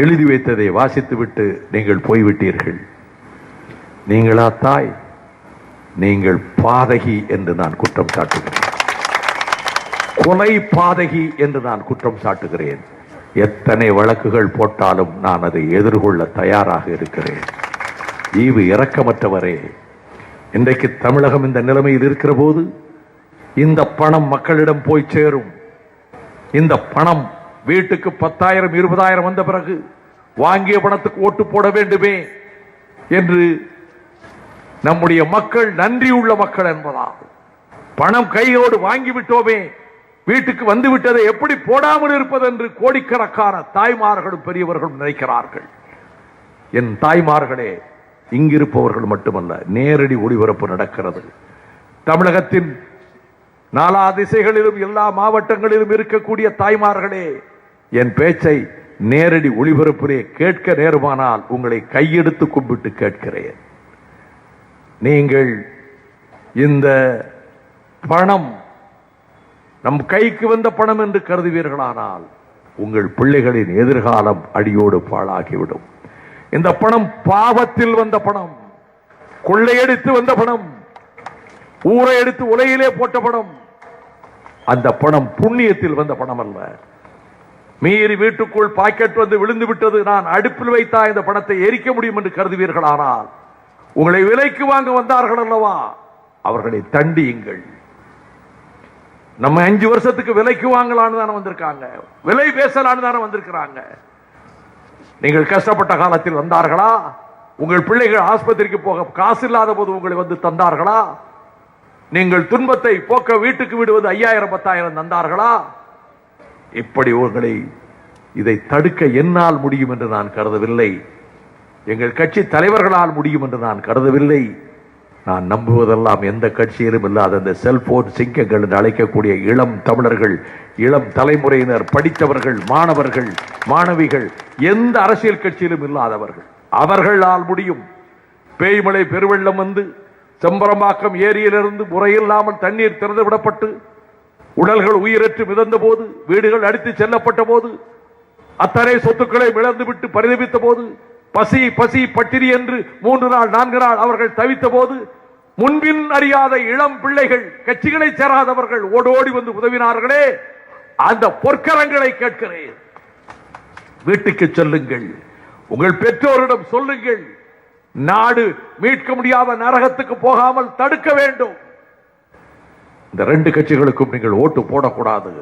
எழுதி வைத்ததை வாசித்துவிட்டு நீங்கள் போய்விட்டீர்கள். நீங்களா தாய்? நீங்கள் பாதகி என்று நான் குற்றம் சாட்டுகிறேன். கொலை பாதகி என்று நான் குற்றம் சாட்டுகிறேன். எத்தனை வழக்குகள் போட்டாலும் நான் அதை எதிர்கொள்ள தயாராக இருக்கிறேன். ஈவு இரக்கமற்றவரே, இன்றைக்கு தமிழகம் இந்த நிலைமையில் இருக்கிற போது இந்த பணம் மக்களிடம் போய் சேரும். இந்த பணம் வீட்டுக்கு 10,000 20,000 வந்த பிறகு வாங்கிய பணத்துக்கு ஓட்டு போட வேண்டுமே என்று நம்முடைய மக்கள் நன்றி உள்ள மக்கள் என்பதால் பணம் கையோடு வாங்கிவிட்டோமே, வீட்டுக்கு வந்து விட்டதை எப்படி போடாமல் இருப்பது என்று கோடிக்கணக்கான தாய்மார்களும் பெரியவர்களும் நினைக்கிறார்கள். என் தாய்மார்களே, இங்கிருப்பவர்கள் மட்டுமல்ல, நேரடி ஒளிபரப்பு நடக்கிறது. தமிழகத்தின் நாலா திசைகளிலும் எல்லா மாவட்டங்களிலும் இருக்கக்கூடிய தாய்மார்களே, என் பேச்சை நேரடி ஒளிபரப்பிலே கேட்க நேருமானால் உங்களை கையெடுத்து கும்பிட்டு கேட்கிறேன். நீங்கள் இந்த பணம் நம் கைக்கு வந்த பணம் என்று கருதுவீர்களானால் உங்கள் பிள்ளைகளின் எதிர்காலம் அடியோடு பாழாகிவிடும். இந்த பணம் பாவத்தில் வந்த பணம், கொள்ளையடித்து வந்த பணம், ஊரை எடுத்து உலையிலே போட்ட பணம். அந்த பணம் புண்ணியத்தில் வந்த பணம் அல்ல. மீறி வீட்டுக்குள் பாக்கெட் வந்து விழுந்து விட்டது, நான் அடுப்பில் வைத்தா இந்த பணத்தை எரிக்க முடியும் என்று கருதுவீர்களானால் உங்களை விலைக்கு வாங்க வந்தார்கள் அல்லவா, அவர்களை தண்டியுங்கள். நம்ம 5 வருஷத்துக்கு விலைக்கு வாங்கலான்னு தானே வந்திருக்காங்க, விலை பேசலான்னு தானே வந்திருக்கிறாங்க. நீங்கள் கஷ்டப்பட்ட காலத்தில் வந்தார்களா? உங்கள் பிள்ளைகள் ஆஸ்பத்திரிக்கு போக காசு இல்லாத போது உங்களை வந்து தந்தார்களா? நீங்கள் துன்பத்தை போக்க வீட்டுக்கு விடுவது 5,000 10,000 தந்தார்களா? இப்படி உங்களை இதை தடுக்க என்னால் முடியும் என்று நான் கருதவில்லை. எங்கள் கட்சி தலைவர்களால் முடியும் என்று நான் கருதவில்லை. நான் நம்புவதெல்லாம் எந்த கட்சியிலும் இல்லாத இந்த செல்போன் சிங்கங்கள் என்று அழைக்கக்கூடிய இளம் தமிழர்கள், இளம் தலைமுறையினர், படித்தவர்கள், மாணவர்கள், மாணவிகள், எந்த அரசியல் கட்சியிலும் இல்லாதவர்கள், அவர்களால் முடியும். பேய்மலை பெருவெள்ளம் வந்து செம்பரம்பாக்கம் ஏரியிலிருந்து முறையில்லாமல் தண்ணீர் திறந்து விடப்பட்டு உடல்கள் உயிரற்று மிதந்த போது, வீடுகள் அடித்து செல்லப்பட்ட போது, அத்தனை சொத்துக்களை இழந்துவிட்டு பரிதவித்த போது, பசி பசி பட்டினி என்று 3 நாள் 4 நாள் அவர்கள் தவித்த போது, முன்பின் அறியாத இளம் பிள்ளைகள், கட்சிகளை சேராதவர்கள் ஓடோடி வந்து உதவினார்களே, அந்த பொற்கரங்களை கேட்கிறேன். வீட்டுக்கு செல்லுங்கள், உங்கள் பெற்றோரிடம் சொல்லுங்கள். நாடு மீட்க முடியாத நரகத்துக்கு போகாமல் தடுக்க வேண்டும். இந்த 2 கட்சிகளுக்கும் நீங்கள் ஓட்டு போடக்கூடாது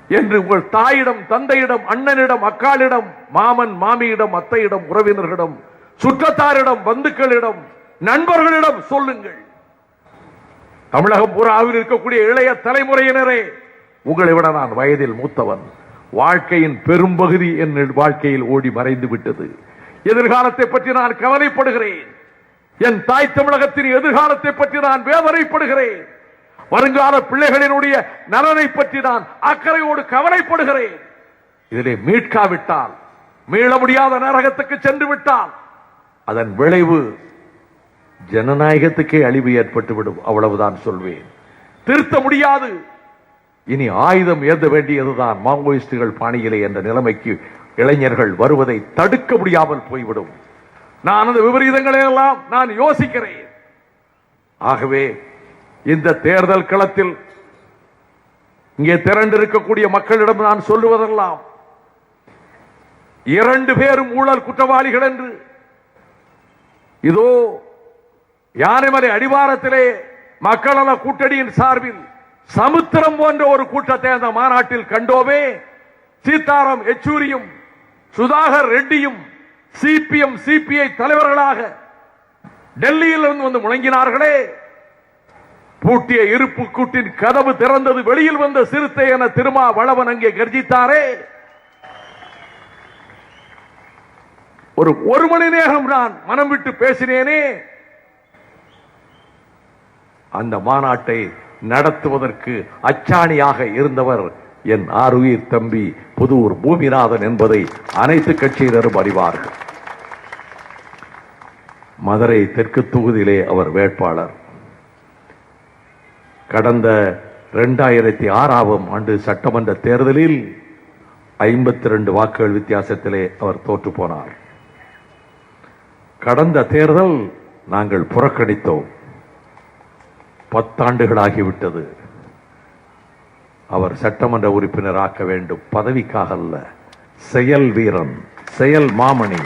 என்று உங்கள் தாயிடம், தந்தையிடம், அண்ணனிடம், அக்காளிடம், மாமன் மாமியிடம், அத்தையிடம், உறவினர்களிடம், சுற்றத்தாரிடம், பந்துக்களிடம், நண்பர்களிடம் சொல்லுங்கள். தமிழகம் பூராவில் இருக்கக்கூடிய இளைய தலைமுறையினரே, உங்களை விட நான் வயதில் மூத்தவன். வாழ்க்கையின் பெரும்பகுதி என் வாழ்க்கையில் ஓடி மறைந்து விட்டது. எதிர்காலத்தை பற்றி நான் கவலைப்படுகிறேன். என் தாய் தமிழகத்தின் எதிர்காலத்தை பற்றி நான் வேதனைப்படுகிறேன். வருங்கால பிள்ளைகளினுடைய நலனை பற்றி நான் அக்கறையோடு கவலைப்படுகிறேன். இதிலே மீட்காவிட்டால், மீள முடியாத நரகத்துக்கு சென்று விட்டால் அதன் விளைவு ஜனநாயகத்துக்கே அழிவு ஏற்பட்டுவிடும். அவ்வளவுதான் சொல்வேன். திருத்த முடியாது. இனி ஆயுதம் ஏந்த வேண்டியதுதான் மாவோயிஸ்டுகள் பாணியிலே என்ற நிலைமைக்கு இளைஞர்கள் வருவதை தடுக்க முடியாமல் போய்விடும். நான் அந்த விபரீதங்களை எல்லாம் நான் யோசிக்கிறேன். ஆகவே இந்த தேர்தல் களத்தில் இங்கே திரண்டிருக்கக்கூடிய மக்களிடம் நான் சொல்லுவதெல்லாம், 2 பேரும் ஊழல் குற்றவாளிகள் என்று இதோ யானைமலை அடிவாரத்திலே மக்கள் நல கூட்டணியின் சார்பில் சமுத்திரம் போன்ற ஒரு கூட்டத்தை அந்த மாநாட்டில் கண்டோமே. சீதாராம் யெச்சூரியும் சுதாகர் ரெட்டியும் சிபிஎம் சிபிஐ தலைவர்களாக டெல்லியில் இருந்து வந்து முழங்கினார்களே. பூட்டிய இருப்பு கூட்டின் கதவு திறந்தது, வெளியில் வந்த சிறுத்தை என திருமாவளவன் அங்கே கர்ஜித்தாரே. ஒரு மணி நேரம் நான் மனம் விட்டு பேசினேனே. அந்த மாநாட்டை நடத்துவதற்கு அச்சாணியாக இருந்தவர் என் ஆருயிர் தம்பி புதூர் பூமிநாதன் என்பதை அனைத்து கட்சியினரும் அறிவார்கள். மதுரை தெற்கு தொகுதியிலே அவர் வேட்பாளர். கடந்த 2006ஆம் ஆண்டு சட்டமன்ற தேர்தலில் 52 வாக்குகள் வித்தியாசத்திலே அவர் தோற்று போனார். கடந்த தேர்தல் நாங்கள் புறக்கணித்தோம். 10 ஆண்டுகளாகிவிட்டது. அவர் சட்டமன்ற உறுப்பினர் ஆக்க வேண்டும், பதவிக்காக அல்ல. செயல் வீரன், செயல் மாமணி,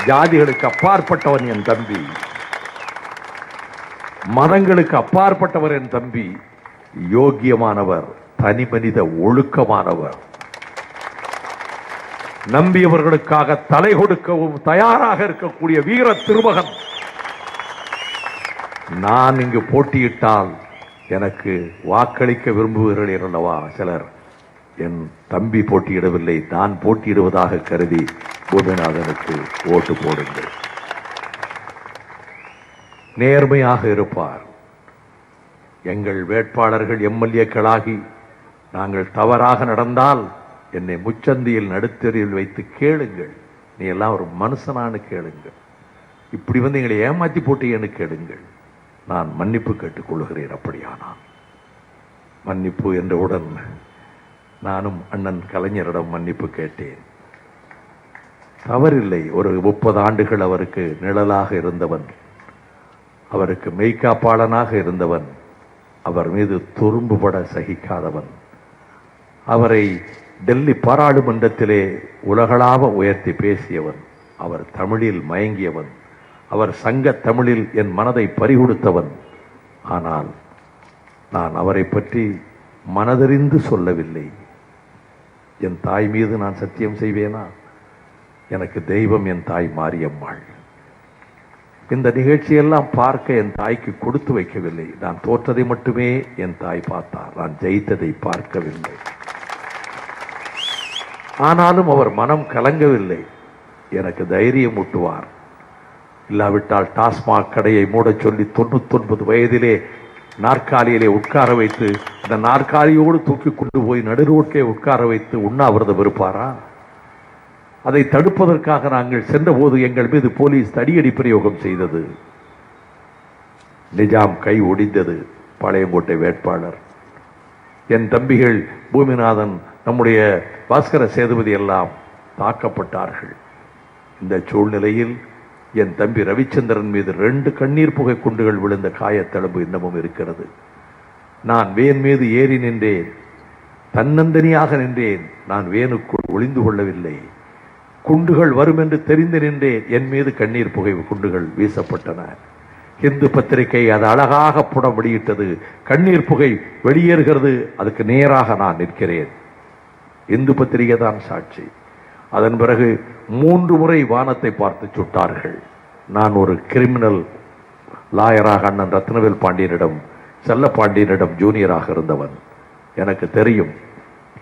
ஜாதிகளுக்கு அப்பாற்பட்டவன் என் தம்பி, மதங்களுக்கு அப்பாற்பட்டவர் என் தம்பி, யோக்கியமானவர், தனி மனித ஒழுக்கமானவர், நம்பியவர்களுக்காக தலை கொடுக்கவும் தயாராக இருக்கக்கூடிய வீர திருமகன். நான் இங்கு போட்டியிட்டால் எனக்கு வாக்களிக்க விரும்புகிறீர்கள் அல்லவா சிலர், என் தம்பி போட்டியிடவில்லை, நான் போட்டியிடுவதாக கருதி பூமிநாதனுக்கு ஓட்டு போடுங்கள். நேர்மையாக இருப்பார். எங்கள் வேட்பாளர்கள் எம்எல்ஏக்களாகி நாங்கள் தவறாக நடந்தால் என்னை முச்சந்தியில் நடுத்தெறியில் வைத்து கேளுங்கள், நீ எல்லாம் ஒரு மனுஷனானு கேளுங்கள், இப்படி வந்து எங்களை ஏமாற்றி போட்டீங்கன்னு கேளுங்கள், நான் மன்னிப்பு கேட்டுக்கொள்கிறேன். அப்படியானால் மன்னிப்பு என்றவுடன் நானும் அண்ணன் கலைஞரிடம் மன்னிப்பு கேட்டேன். தவறில்லை. ஒரு 30 ஆண்டுகள் அவருக்கு நிழலாக இருந்தவன், அவருக்கு மெய்காப்பாளனாக இருந்தவன், அவர் மீது துரும்புபட சகிக்காதவன், அவரை டெல்லி பாராளுமன்றத்திலே உலகளாவ உயர்த்தி பேசியவன், அவர் தமிழில் மயங்கியவன், அவர் சங்க தமிழில் என் மனதை பறிகொடுத்தவன். ஆனால் நான் அவரை பற்றி மனதறிந்து சொல்லவில்லை. என் தாய் மீது நான் சத்தியம் செய்வேனா? எனக்கு தெய்வம் என் தாய் மாரியம்மாள். இந்த நிகழ்ச்சியெல்லாம் பார்க்க என் தாய்க்கு கொடுத்து வைக்கவில்லை. நான் தோற்றதை மட்டுமே என் தாய் பார்த்தார், நான் ஜெயித்ததை பார்க்கவில்லை. ஆனாலும் அவர் மனம் கலங்கவில்லை. எனக்கு தைரியம் ஊட்டுவார். இல்லாவிட்டால் டாஸ்மாக் கடையை மூட சொல்லி 99 வயதிலே நாற்காலியிலே உட்கார வைத்து அந்த நாற்காலியோடு தூக்கி கொண்டு போய் நடுரோட்டே உட்கார வைத்து உண்ணாவிரதம் இருப்பாரா? அதை தடுப்பதற்காக நாங்கள் சென்றபோது எங்கள் மீது போலீஸ் தடியடி பிரயோகம் செய்தது. நிஜாம் கை ஒடிந்தது. பாளையங்கோட்டை வேட்பாளர், என் தம்பிகள் பூமிநாதன், நம்முடைய பாஸ்கர சேதுபதி எல்லாம் தாக்கப்பட்டார்கள். இந்த சூழ்நிலையில் என் தம்பி ரவிச்சந்திரன் மீது 2 கண்ணீர் புகை குண்டுகள் விழுந்த காயத்தழும்பு இன்னமும் இருக்கிறது. நான் வேன் மீது ஏறி நின்றேன், தன்னந்தனியாக நின்றேன். நான் வேனுக்குள் ஒளிந்து கொள்ளவில்லை. குண்டுகள் வரும் என்று தெரிந்து நின்றேன். என் மீது கண்ணீர் புகை குண்டுகள் வீசப்பட்டன. இந்து பத்திரிகை அது அழகாக புடம் வெளியிட்டது. கண்ணீர் புகை வெளியேறுகிறது, அதுக்கு நேராக நான் நிற்கிறேன். இந்து பத்திரிகை தான் சாட்சி. அதன் பிறகு 3 முறை வானத்தை பார்த்து சுட்டார்கள். நான் ஒரு கிரிமினல் லாயராக அண்ணன் ரத்னவேல் பாண்டியனிடம், செல்ல பாண்டியனிடம் ஜூனியராக இருந்தவன். எனக்கு தெரியும்,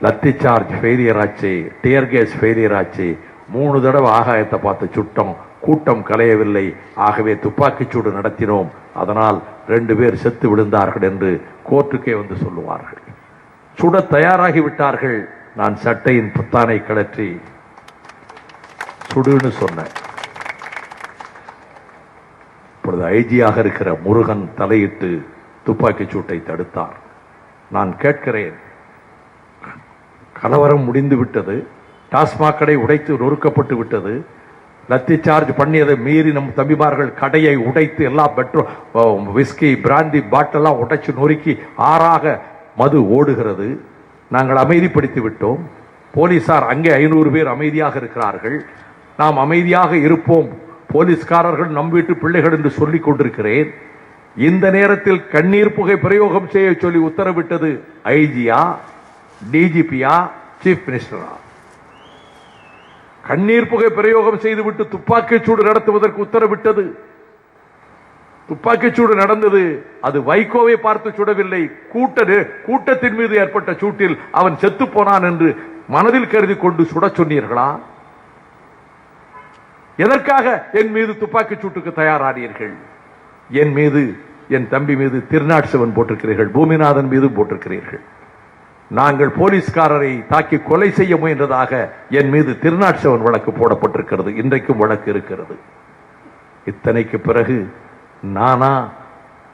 லத்தி சார்ஜ் ஃபெயிலியர் ஆச்சு, டியர் கேஸ் ஃபெயிலியர் ஆச்சு. 3 தடவை ஆகாயத்தை பார்த்து சுட்டோம். கூட்டம் கலையவில்லை. ஆகவே துப்பாக்கிச்சூடு நடத்தினோம். அதனால் 2 பேர் செத்து விழுந்தார்கள் என்று கோர்ட்டுக்கே வந்து சொல்லுவார்கள். சுட தயாராகி விட்டார்கள். நான் சட்டையின் புத்தானை கழற்றி சுடுன்னு சொன்னேன். இப்பொழுது ஐஜியாக இருக்கிற முருகன் தலையிட்டு துப்பாக்கி சூட்டை தடுத்தார். நான் கேட்கிறேன், கலவரம் முடிந்து விட்டது, டாஸ்மாக் கடை உடைத்து நொறுக்கப்பட்டு விட்டது, லத்தி சார்ஜ் பண்ணியதை மீறி நம் தம்பிமார்கள் கடையை உடைத்து எல்லா பெட்ரோல் விஸ்கி பிராந்தி பாட்டெல்லாம் உடைச்சு நொறுக்கி ஆறாக மது ஓடுகிறது. நாங்கள் அமைதிப்படுத்தி விட்டோம். போலீசார் அங்கே 500 பேர் அமைதியாக இருக்கிறார்கள். நாம் அமைதியாக இருப்போம், போலீஸ்காரர்கள் நம் வீட்டு பிள்ளைகள் என்று சொல்லிக் கொண்டிருக்கிறேன். இந்த நேரத்தில் கண்ணீர் புகை பிரயோகம் செய்ய சொல்லி உத்தரவிட்டது ஐஜியா, டிஜிபியா, சீஃப் மினிஸ்டரா? கண்ணீர் புகை பிரயோகம் செய்துவிட்டு துப்பாக்கிச்சூடு நடத்துவதற்கு உத்தரவிட்டது. துப்பாக்கிச்சூடு நடந்தது. அது வைகோவை பார்த்து சுடவில்லை. கூட்டத்தின் மீது ஏற்பட்ட சூட்டில் அவன் செத்து போனான் என்று மனதில் கருதி கொண்டு சுட சொன்னீர்களா? எதற்காக என் மீது துப்பாக்கி சூட்டுக்கு தயாரானீர்கள்? என் மீது, என் தம்பி மீது திருநாட்சவன் போட்டிருக்கிறீர்கள், பூமிநாதன் மீது போட்டிருக்கிறீர்கள். நாங்கள் போலீஸ்காரரை தாக்கி கொலை செய்ய முயன்றதாக என் மீது திருநாட்சவன் வழக்கு போடப்பட்டிருக்கிறது. இன்றைக்கும் வழக்கு இருக்கிறது. இத்தனைக்கு பிறகு நானா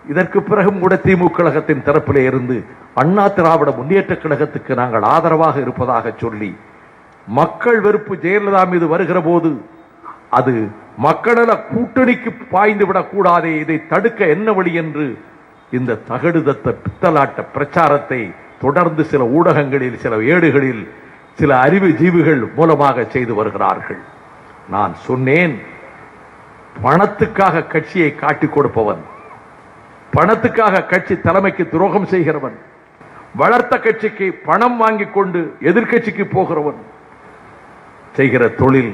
இதற்கு பிறகும் கூட திமுக கழகத்தின் தரப்பிலே இருந்து அண்ணா திராவிட முன்னேற்ற கழகத்துக்கு நாங்கள் ஆதரவாக இருப்பதாக சொல்லி மக்கள் வெறுப்பு ஜெயலலிதா மீது வருகிற போது அது மக்கள கூட்டணிக்கு பாய்ந்து விடக்கூடாதே, இதை தடுக்க என்ன வழி என்று இந்த தகடுதத்த பித்தலாட்ட பிரச்சாரத்தை தொடர்ந்து சில ஊடகங்களில், சில ஏடுகளில், சில அறிவு ஜீவிகள் மூலமாக செய்து வருகிறார்கள். நான் சொன்னேன், பணத்துக்காக கட்சியை காட்டிக் கொடுப்பவன், பணத்துக்காக கட்சி தலைமைக்கு துரோகம் செய்கிறவன், வளர்த்த கட்சிக்கு பணம் வாங்கிக் கொண்டு எதிர்கட்சிக்கு போகிறவன் செய்கிற தொழில்